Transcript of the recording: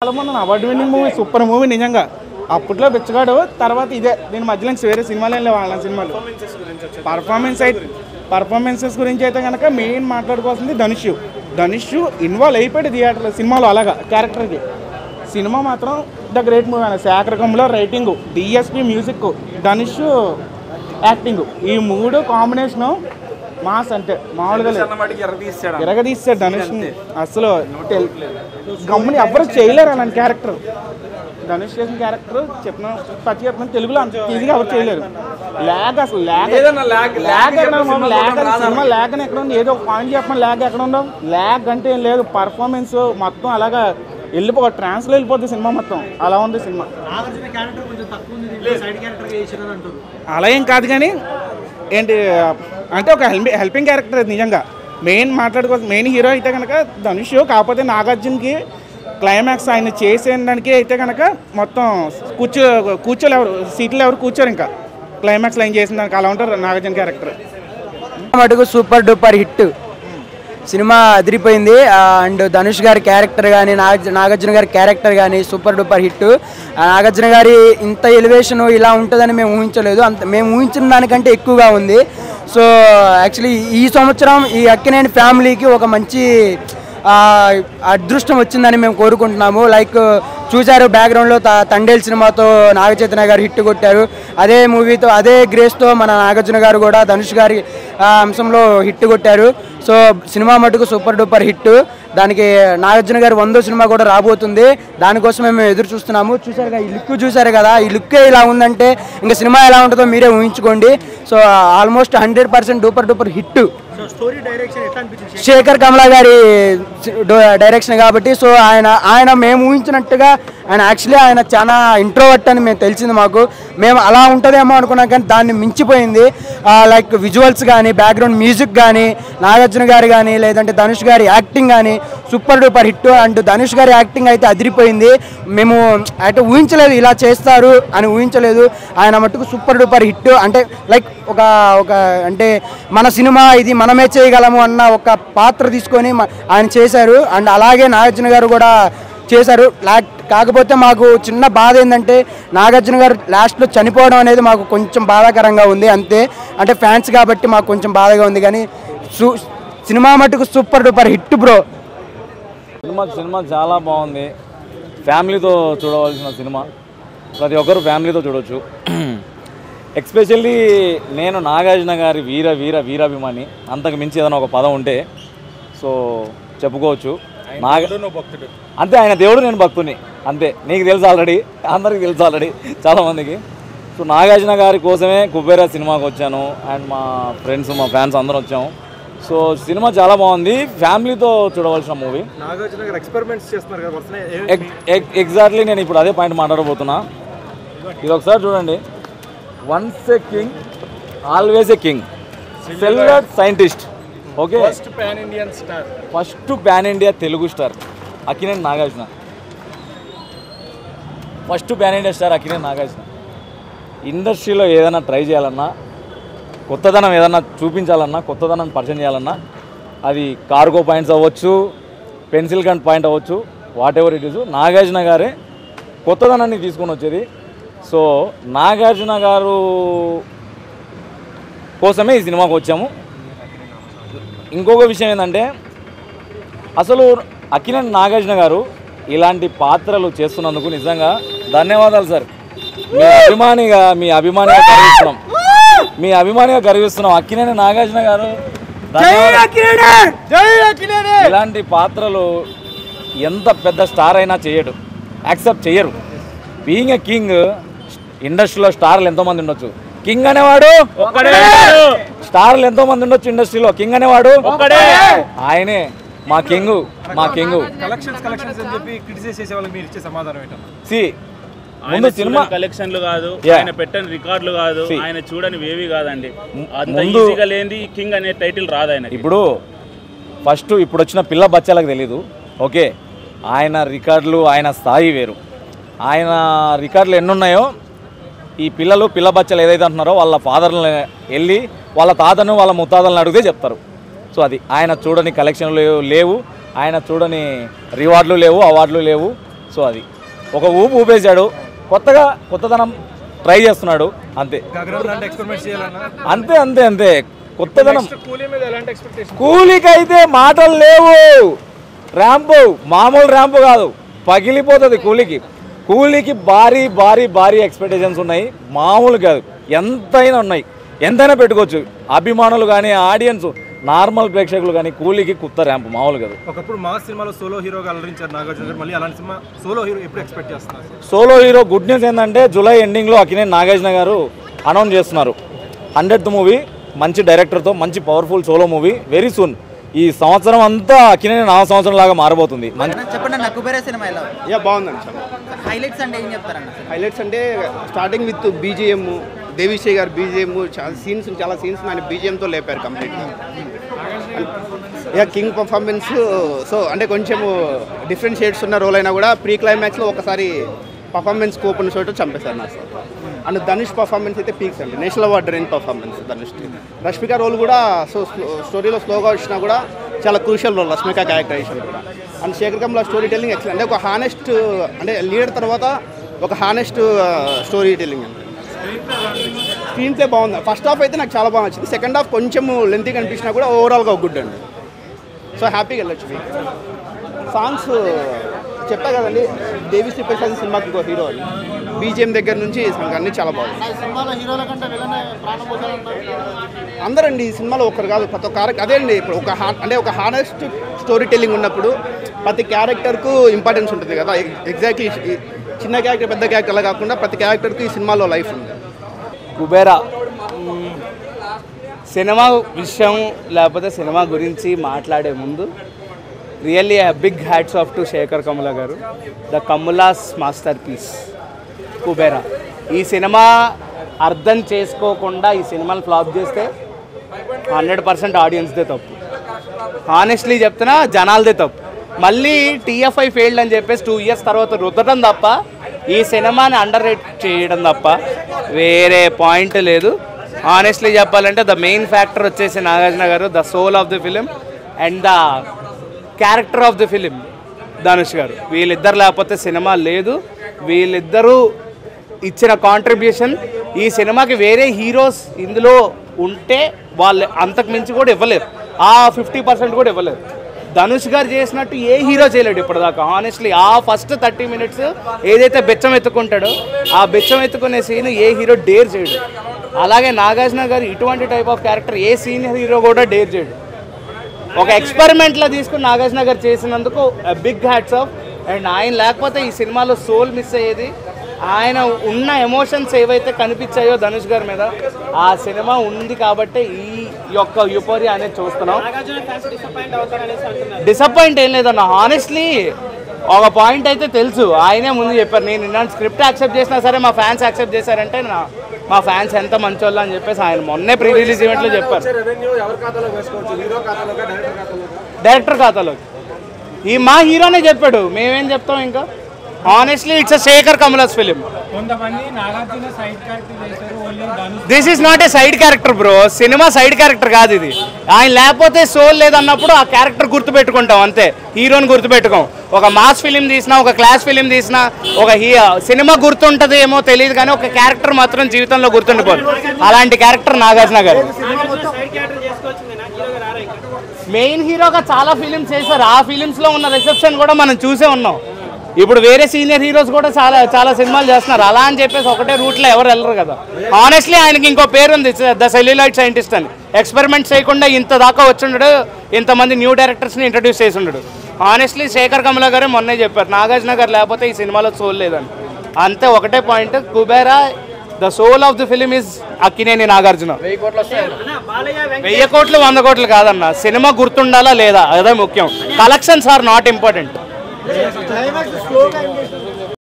చాలా మంది award winning movie, super movie నిజంగా. అప్పట్లో బిచ్చగాడు, తర్వాత ఇదే. దీని మధ్యలో వేరే సినిమాలు ఏం లేవు. వాళ్ళ సినిమాలు పర్ఫార్మెన్సెస్ గురించి అయితే కనుక మెయిన్ మాట్లాడుకోవాల్సింది ధనుష్ ఇన్వాల్వ్ అయిపోయాడు థియేటర్లో సినిమాలో అలాగా క్యారెక్టర్కి. సినిమా మాత్రం ద గ్రేట్ మూవీ అన్న. శాఖరకంలో writing, DSP music, Dhanush acting, ఈ మూడు కాంబినేషను మాస్ అంటే మామూలుగా ఎరగదీస్తాడు ధనుష్. అసలు గమ్ముని ఎవ్వరు చేయలేరు అలాంటి క్యారెక్టర్. ధనుష్ చేసిన క్యారెక్టర్ చెప్తున్నాను తెలుగులో అంత ఈజీగా ఎవరు చేయలేరు. అసలు సినిమా ల్యాగ్ అని ఎక్కడ ఉంది? ఏదో ఒక పాయింట్ చెప్పమని ల్యాగ్ ఎక్కడ ఉండవు. ల్యాగ్ అంటే ఏం లేదు. పర్ఫార్మెన్స్ మొత్తం అలాగా ట్రాన్స్లో వెళ్ళిపోతుంది సినిమా మొత్తం. అలా ఉంది సినిమా. అలా ఏం కాదు కానీ ఏంటి అంటే ఒక హెల్పింగ్ క్యారెక్టర్ అది నిజంగా. మెయిన్ హీరో అయితే కనుక ధనుష్. కాకపోతే నాగార్జునకి క్లైమాక్స్ ఆయన చేసేదానికి అయితే కనుక మొత్తం కూర్చోలేవరు, సీట్లు ఎవరు కూర్చోరు. ఇంకా క్లైమాక్స్లో ఆయన చేసిన దానికి అలా ఉంటారు నాగార్జున క్యారెక్టర్. మటుకు సూపర్ డూపర్ హిట్ సినిమా అదిరిపోయింది. అండ్ ధనుష్ గారి క్యారెక్టర్ కానీ నాగార్జున గారి క్యారెక్టర్ కానీ సూపర్ డూపర్ హిట్. నాగార్జున గారి ఇంత ఎలివేషన్ ఇలా ఉంటుందని మేము ఊహించలేదు. మేము ఊహించిన దానికంటే ఎక్కువగా ఉంది. సో యాక్చువల్లీ ఈ సంవత్సరం ఈ అక్కినేని ఫ్యామిలీకి ఒక మంచి అదృష్టం వచ్చిందని మేము కోరుకుంటున్నాము. లైక్ చూశారు బ్యాక్గ్రౌండ్లో తండేల్ సినిమాతో నాగచైతన్య గారు హిట్ కొట్టారు. అదే మూవీతో అదే గ్రేస్తో మన నాగార్జున గారు కూడా ధనుష్ గారి అంశంలో హిట్ కొట్టారు. సో సినిమా మటుకు సూపర్ డూపర్ హిట్. దానికి నాగార్జున గారు 100వ సినిమా కూడా రాబోతుంది. దానికోసం మేము ఎదురు చూస్తున్నాము. చూసారు కదా, ఈ లుక్కే ఇలా ఉందంటే ఇంకా సినిమా ఎలా ఉంటుందో మీరే ఊహించుకోండి. So almost 100% duper hit. Sekhar Kammula గారి డైరెక్షన్ కాబట్టి సో ఆయన మేము ఊహించినట్టుగా ఆయన చాలా ఇంట్రోవర్ట్ అని మేము తెలిసింది మాకు. మేము అలా ఉంటుందేమో అనుకున్నాం కానీ దాన్ని మించిపోయింది. లైక్ విజువల్స్ కానీ, బ్యాక్గ్రౌండ్ మ్యూజిక్ కానీ, నాగార్జున గారు కానీ, లేదంటే ధనుష్ గారి యాక్టింగ్ కానీ super duper hit. And Dhanush గారి యాక్టింగ్ అయితే అదిరిపోయింది. మేము అయితే ఊహించలేదు, ఇలా చేస్తారు అని ఊహించలేదు. ఆయన మట్టుకు సూపర్ డూపర్ హిట్. అంటే లైక్ ఒక అంటే మన సినిమా ఇది, మనమే చేయగలము అన్న ఒక పాత్ర తీసుకొని ఆయన చేశారు. అండ్ అలాగే నాగార్జున గారు కూడా చేశారు. కాకపోతే మాకు చిన్న బాధ ఏంటంటే నాగార్జున గారు లాస్ట్లో చనిపోవడం అనేది మాకు కొంచెం బాధాకరంగా ఉంది. అంతే, అంటే ఫ్యాన్స్ కాబట్టి మాకు కొంచెం బాధగా ఉంది. కానీ సినిమా మటుకు super duper hit bro. Cinema చాలా బాగుంది. ఫ్యామిలీతో చూడవలసిన సినిమా. ప్రతి ఒక్కరు ఫ్యామిలీతో చూడవచ్చు. ఎక్స్పెషల్లీ నేను నాగార్జున గారి వీరాభిమాని. అంతకు మించి ఏదైనా ఒక పదం ఉంటే సో చెప్పుకోవచ్చు. అంతే, ఆయన దేవుడు, నేను భక్తుని. అంతే, నీకు తెలుసు ఆల్రెడీ, అందరికీ తెలుసు ఆల్రెడీ చాలామందికి. సో నాగార్జున గారి కోసమే కుబేరా సినిమాకి వచ్చాను. అండ్ మా ఫ్రెండ్స్, మా ఫ్యాన్స్ అందరం వచ్చాము. సో సినిమా చాలా బాగుంది. ఫ్యామిలీతో చూడవలసిన మూవీ. నాగార్జున గారు ఎక్స్పెరిమెంట్స్ చేస్తున్నారు కదా. ఎగ్జాక్ట్లీ నేను ఇప్పుడు అదే పాయింట్ మాట్లాడబోతున్నా. ఇది ఒకసారి చూడండి. Once a king, always a king. సెల్వర్డ్ scientist. Okay, first pan India Telugu star Akkineni Nagarjuna. First pan India star Akkineni Nagarjuna. ఇండస్ట్రీలో ఏదైనా ట్రై చేయాలన్నా, కొత్తదనం ఏదన్నా చూపించాలన్నా, కొత్తదనం పరిచయం చేయాలన్నా, అది కార్గో పాయింట్స్ అవ్వచ్చు, పెన్సిల్ గన్ పాయింట్ అవ్వచ్చు, what ever it is, Nagarjuna గారే కొత్తదనాన్ని తీసుకొని వచ్చేది. సో నాగార్జున గారు కోసమే ఈ సినిమాకి వచ్చాము. ఇంకొక విషయం ఏంటంటే, అసలు అక్కినేని నాగార్జున గారు ఇలాంటి పాత్రలు చేస్తున్నందుకు నిజంగా ధన్యవాదాలు సార్. మీ అభిమానిగా గర్విస్తున్నాం. అక్కినేని నాగార్జున గారు ఇలాంటి పాత్రలు ఎంత పెద్ద స్టార్ అయినా చేయడు, యాక్సెప్ట్ చేయరు. బీయింగ్ ఎ కింగ్, ఇండస్ట్రీలో స్టార్లు ఎంతోమంది ఉండొచ్చు, కింగ్ అనేవాడు ఒక్కడే. స్టార్లు ఎంతో మంది ఉండొచ్చు ఇండస్ట్రీలో, కింగ్ అనేవాడు ఒక్కడే. ఆయనే మా కింగ్. ముందు సినిమా కలెక్షన్లు కాదు, ఆయన పెట్టని రికార్డులు కాదు, ఆయన చూడని వేవి కాదండి. అంత ఈజీగా లేని కింగ్ అనే టైటిల్ రాదు ఆయన. ఇప్పుడు వచ్చిన పిల్ల బచ్చాలకు తెలీదు. ఓకే, ఆయన రికార్డులు, ఆయన స్థాయి వేరు. ఆయన రికార్డులు ఎన్నున్నాయో ఈ పిల్ల బచ్చలు ఏదైతే అంటున్నారో వాళ్ళ ఫాదర్లను వెళ్ళి వాళ్ళ తాతను, వాళ్ళ ముత్తాతలను అడిగితే చెప్తారు. సో అది ఆయన చూడని కలెక్షన్లు లేవు, ఆయన చూడని రివార్డులు లేవు, అవార్డులు లేవు. సో అది ఒక ఊపేశాడు, కొత్తదనం ట్రై చేస్తున్నాడు అంతే. అంతే అంతే అంతే కొత్తదనం. కూలీకి అయితే మాటలు లేవు. ర్యాంపు మామూలు ర్యాంపు కాదు, పగిలిపోతుంది కూలీకి భారీ భారీ భారీ ఎక్స్పెక్టేషన్స్ ఉన్నాయి, మామూలు కాదు. ఎంతైనా పెట్టుకోవచ్చు. అభిమానులు కానీ, ఆడియన్స్, నార్మల్ ప్రేక్షకులు కానీ కూలీకి కొత్త ర్యాంపు మామూలు కాదు. ఒకప్పుడు మా సినిమాలో సోలో హీరోగా అలరించారు నాగార్జున గారు, మళ్ళీ అలాంటి సినిమా సోలో హీరో ఎప్పుడు ఎక్స్పెక్ట్ చేస్తున్నారు? సోలో హీరో గుడ్ న్యూస్ ఏంటంటే జూలై ఎండింగ్లో అక్కినేని నాగార్జున గారు అనౌన్స్ చేస్తున్నారు 100th మూవీ, మంచి డైరెక్టర్తో మంచి powerful solo movie very soon. ఈ సంవత్సరం అంతా అక్కినేని 4 సంవత్సరం లాగా మారబోతుంది. చెప్పండి నాకు కుబేరా సినిమా ఎలా? బాగుందండి. హైలైట్స్ అంటే ఏం చెప్తారండి? హైలైట్స్ అంటే స్టార్టింగ్ విత్ బీజిఎం, దేవిశ్రీ గారు బీజిఎం, చాలా సీన్స్ ఆయన బీజిఎంతో లేపారు కంప్లీట్గా. King performance. సో అంటే కొంచెం డిఫరెంట్ షేడ్స్ ఉన్న రోల్ అయినా కూడా ప్రీ క్లైమాక్స్లో ఒకసారి పర్ఫార్మెన్స్ స్కోప్ ఉన్న చోట చంపేశారు నాకు. అండ్ ధనుష్ పర్ఫార్మెన్స్ అయితే పీక్స్ అండి, నేషనల్ అవార్డు రేంజ్ పర్ఫార్మెన్స్ ధనుష్కి. రష్మిక రోల్ కూడా స్టోరీలో స్లోగా వచ్చినా కూడా చాలా క్రూషియల్ రోల్ రష్మిక క్యారెక్టరైజేషన్ కూడా. And Sekhar Kammula story telling excellent. అంటే ఒక హానెస్ట్, అంటే లీడర్ తర్వాత ఒక హానెస్ట్ స్టోరీ టెల్లింగ్ అండి. స్క్రీన్ ప్లే బాగుంది. ఫస్ట్ హాఫ్ అయితే నాకు చాలా బాగా నచ్చింది. సెకండ్ హాఫ్ కొంచెం లెంతీగా అనిపించినా కూడా ఓవరాల్గా గుడ్ అండి. సో హ్యాపీగా వెళ్ళొచ్చు. సాంగ్స్ చెప్పా కదండి, దేవిశ్రీ ప్రసాద్ సినిమాకి ఇంకో హీరో అని. బీజిఎం దగ్గర నుంచి అన్నీ చాలా బాగుంది. అందరండి ఈ సినిమాలో ఒకరు కాదు, ప్రతి ఒక్క అదే అండి. ఇప్పుడు ఒక హానెస్ట్ స్టోరీ టెల్లింగ్ ఉన్నప్పుడు ప్రతి క్యారెక్టర్కు ఇంపార్టెన్స్ ఉంటుంది కదా. ఎగ్జాక్ట్లీ చిన్న క్యారెక్టర్ పెద్ద క్యారెక్టర్ అలా కాకుండా ప్రతి క్యారెక్టర్కి ఈ సినిమాలో లైఫ్ ఉంది. కుబేరా సినిమా విషయం లేకపోతే సినిమా గురించి మాట్లాడే ముందు really big hats off to Shekhar Kammula garu, the Kammula's masterpiece Kubera. ఈ సినిమా అర్థం చేసుకోకుండా ఈ సినిమాని ఫ్లాప్ చేస్తే 100% ఆడియన్స్దే తప్పు. హానెస్ట్లీ చెప్తున్నా, జనాలదే తప్పు. మళ్ళీ టీఎఫ్ఐ ఫెయిల్డ్ అని చెప్పేసి 2 years తర్వాత రుద్దడం తప్ప ఈ సినిమాని అండర్ రేట్ చేయడం తప్ప వేరే పాయింట్ లేదు. హానెస్ట్లీ చెప్పాలంటే ద మెయిన్ ఫ్యాక్టర్ వచ్చేసి Nagarjuna garu, the soul of the film and the character of the film Dhanush garu. వీళ్ళిద్దరు లేకపోతే సినిమా లేదు. వీళ్ళిద్దరూ ఇచ్చిన కాంట్రిబ్యూషన్ ఈ సినిమాకి వేరే హీరోస్ ఇందులో ఉంటే వాళ్ళు అంతకు మించి కూడా ఇవ్వలేరు, ఆ 50% కూడా ఇవ్వలేరు. ధనుష్ గారు చేసినట్టు ఏ హీరో చేయలేడు ఇప్పటిదాకా. హానెస్ట్లీ ఆ ఫస్ట్ 30 minutes ఏదైతే బెచ్చం ఎత్తుకుంటాడో ఆ బెచ్చం ఎత్తుకునే సీన్ ఏ హీరో డేర్ చేయడు. అలాగే నాగార్జున గారు ఇటువంటి type of character a senior hero కూడా డేర్ చేయడు. ఒక ఎక్స్పెరిమెంట్లో తీసుకుని నాగార్జున గారు చేసినందుకు బిగ్ హ్యాట్స్ ఆఫ్. అండ్ ఆయన లేకపోతే ఈ సినిమాలో సోల్ మిస్ అయ్యేది. ఆయన ఉన్న ఎమోషన్స్ ఏవైతే కనిపించాయో ధనుష్ గారి మీద, ఆ సినిమా ఉంది కాబట్టి ఈ యొక్క యూఫోరియా అనేది చూస్తున్నాం. డిసప్పాయింట్ ఏం లేదన్న. హానెస్ట్లీ ఒక పాయింట్ అయితే తెలుసు, ఆయనే ముందు చెప్పారు. నేను ఇలాంటి స్క్రిప్ట్ యాక్సెప్ట్ చేసినా సరే మా ఫ్యాన్స్ యాక్సెప్ట్ చేశారంటే మా ఫ్యాన్స్ ఎంత మంచోళ్ళు అని చెప్పేసి ఆయన మొన్నే ప్రీ రిలీజ్ ఈవెంట్లో చెప్పారు. డైరెక్టర్ ఖాతాలోకి ఈ మా హీరోనే చెప్పాడు, మేమేం చెప్తాం ఇంకా. Honestly it's a Sekhar Kammula's film. This is not a side character bro. Cinema side character కాదు ఇది. ఆయన లేకపోతే సోల్ లేదన్నప్పుడు ఆ క్యారెక్టర్ గుర్తుపెట్టుకుంటాం అంతే, హీరోని గుర్తుపెట్టుకోం. ఒక మాస్ ఫిలిం తీసినా, ఒక క్లాస్ ఫిలిం తీసినా, ఒక సినిమా గుర్తుంటుంది ఏమో తెలియదు కానీ ఒక క్యారెక్టర్ మాత్రం జీవితంలో గుర్తుండిపోదు. అలాంటి క్యారెక్టర్ నాగార్జున గారు. మెయిన్ హీరోగా చాలా ఫిలిమ్స్ చేశారు. ఆ ఫిలిమ్స్లో ఉన్న రిసెప్షన్ కూడా మనం చూసే ఉన్నాం. ఇప్పుడు వేరే సీనియర్ హీరోస్ కూడా చాలా సినిమాలు చేస్తున్నారు. అలా అని చెప్పేసి ఒకటే రూట్లో ఎవరు వెళ్ళరు కదా. హానెస్ట్లీ ఆయనకి ఇంకో పేరు ఉంది, ద సెల్యులాయిడ్ సైంటిస్ట్ అని. ఎక్స్పెరిమెంట్ చేయకుండా ఇంత దాకా వచ్చిండడు, ఇంతమంది న్యూ డైరెక్టర్స్ని ఇంట్రడ్యూస్ చేసి ఉండడు. హానెస్ట్లీ శేఖర్ కమల గారే మొన్నే చెప్పారు, నాగార్జున గారు లేకపోతే ఈ సినిమాలో సోల్ లేదని. అంతే, ఒకటే point. Kubera the soul of the film is Akkineni Nagarjuna. 1000 కోట్లు 100 కోట్లు కాదన్న, సినిమా గుర్తుండాలా లేదా అదే ముఖ్యం. Collections are not important.